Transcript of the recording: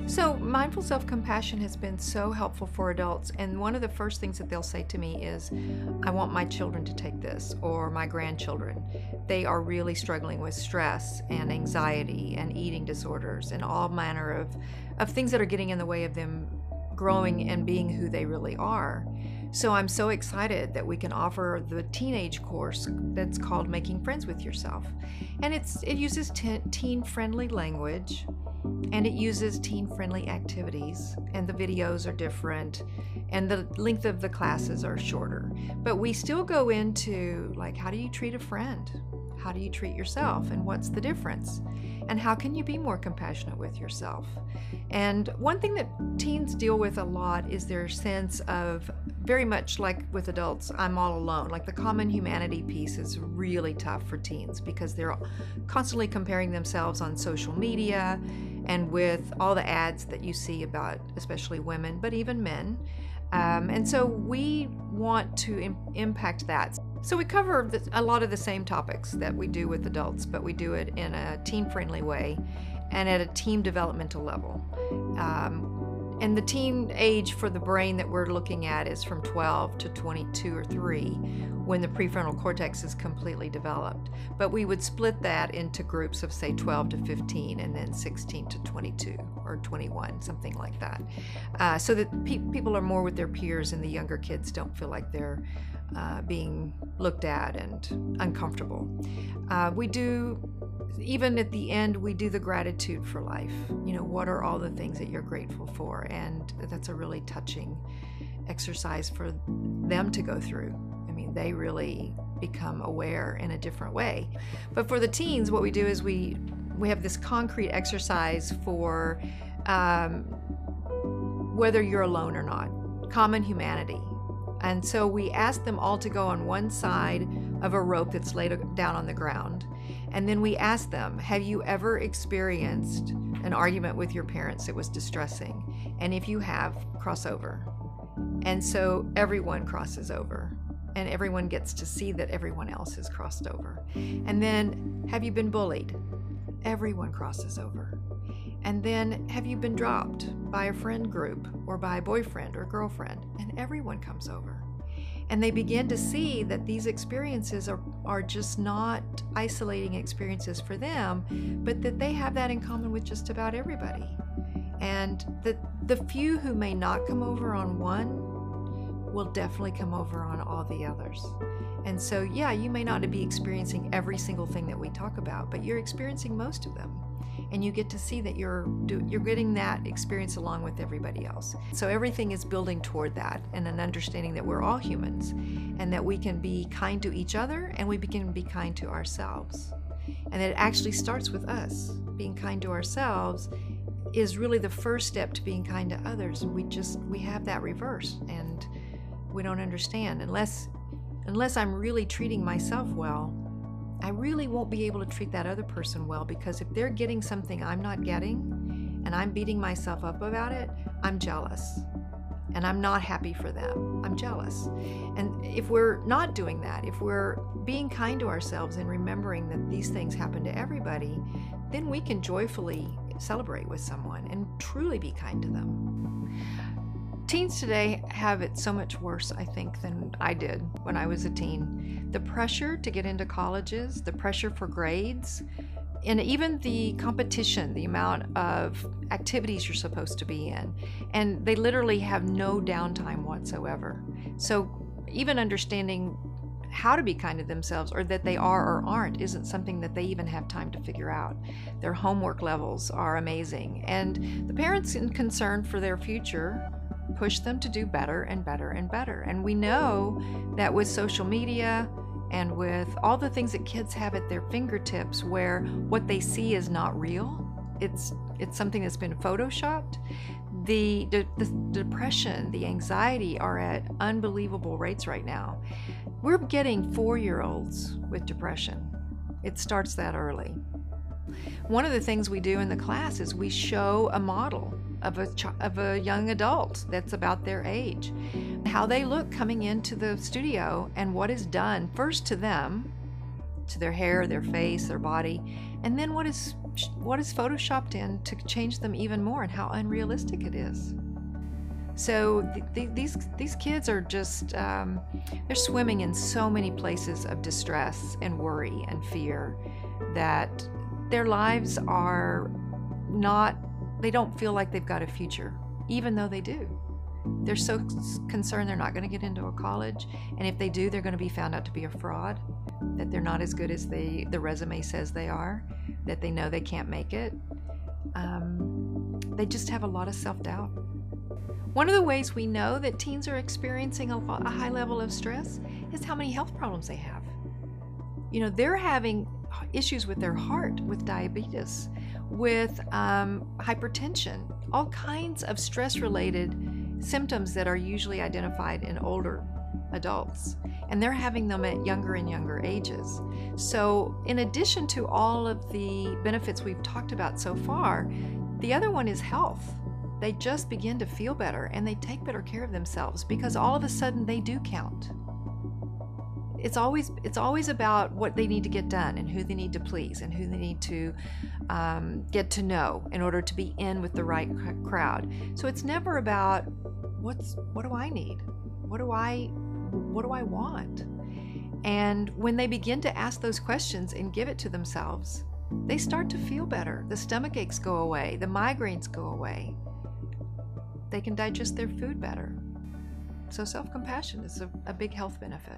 So mindful self-compassion has been so helpful for adults, and one of the first things that they'll say to me is, I want my children to take this, or my grandchildren. They are really struggling with stress and anxiety and eating disorders and all manner of things that are getting in the way of them growing and being who they really are. So I'm so excited that we can offer the teenage course that's called Making Friends with Yourself. And it uses teen-friendly language, and it uses teen-friendly activities, and the videos are different, and the length of the classes are shorter. But we still go into, like, how do you treat a friend? How do you treat yourself, and what's the difference? And how can you be more compassionate with yourself? And one thing that teens deal with a lot is their sense of, very much like with adults, I'm all alone. Like the common humanity piece is really tough for teens because they're constantly comparing themselves on social media and with all the ads that you see about especially women, but even men. And so we want to impact that. So we cover a lot of the same topics that we do with adults, but we do it in a teen-friendly way and at a team developmental level. And the teen age for the brain that we're looking at is from 12 to 22 or 3, when the prefrontal cortex is completely developed. But we would split that into groups of, say, 12 to 15, and then 16 to 22 or 21, something like that. So that people are more with their peers, and the younger kids don't feel like they're being looked at and uncomfortable. We do, even at the end, we do the gratitude for life. You know, what are all the things that you're grateful for? And that's a really touching exercise for them to go through. I mean, they really become aware in a different way. But for the teens, what we do is we have this concrete exercise for whether you're alone or not, common humanity. And so we ask them all to go on one side of a rope that's laid down on the ground. And then we ask them, have you ever experienced an argument with your parents that was distressing? And if you have, cross over. And so everyone crosses over, and everyone gets to see that everyone else has crossed over. And then, have you been bullied? Everyone crosses over. And then, have you been dropped by a friend group or by a boyfriend or girlfriend? And everyone comes over. And they begin to see that these experiences are just not isolating experiences for them, but that they have that in common with just about everybody. And the few who may not come over on one will definitely come over on all the others. And so, yeah, you may not be experiencing every single thing that we talk about, but you're experiencing most of them. And you get to see that you're getting that experience along with everybody else. So everything is building toward that, and an understanding that we're all humans, and that we can be kind to each other, and we can be kind to ourselves. And that it actually starts with us. Being kind to ourselves is really the first step to being kind to others. And we have that reverse, and we don't understand. Unless I'm really treating myself well, I really won't be able to treat that other person well, because if they're getting something I'm not getting and I'm beating myself up about it, I'm jealous. And I'm not happy for them. I'm jealous. And if we're not doing that, if we're being kind to ourselves and remembering that these things happen to everybody, then we can joyfully celebrate with someone and truly be kind to them. Teens today have it so much worse, I think, than I did when I was a teen. The pressure to get into colleges, the pressure for grades, and even the competition, the amount of activities you're supposed to be in. And they literally have no downtime whatsoever. So even understanding how to be kind to themselves, or that they are or aren't, isn't something that they even have time to figure out. Their homework levels are amazing. And the parents, in concern for their future, push them to do better and better and better. And we know that with social media and with all the things that kids have at their fingertips, where what they see is not real, it's something that's been photoshopped, the depression, the anxiety are at unbelievable rates right now. We're getting 4-year-olds with depression. It starts that early. One of the things we do in the class is we show a model of a young adult that's about their age, how they look coming into the studio, and what is done first to them to their hair, their face, their body, and then what is photoshopped in to change them even more, and how unrealistic it is. So these kids are just they're swimming in so many places of distress and worry and fear that their lives are not, they don't feel like they've got a future, even though they do. They're so concerned they're not going to get into a college, and if they do, they're going to be found out to be a fraud, that they're not as good as the resume says they are, that they know they can't make it. They just have a lot of self-doubt. One of the ways we know that teens are experiencing a high level of stress is how many health problems they have. You know, they're having issues with their heart, with diabetes, with hypertension, all kinds of stress-related symptoms that are usually identified in older adults, and they're having them at younger and younger ages. So in addition to all of the benefits we've talked about so far, the other one is health. They just begin to feel better, and they take better care of themselves because all of a sudden they do count. It's always about what they need to get done and who they need to please and who they need to get to know in order to be in with the right crowd. So it's never about what do I need? What do I want? And when they begin to ask those questions and give it to themselves, they start to feel better. The stomach aches go away, the migraines go away. They can digest their food better. So self-compassion is a big health benefit.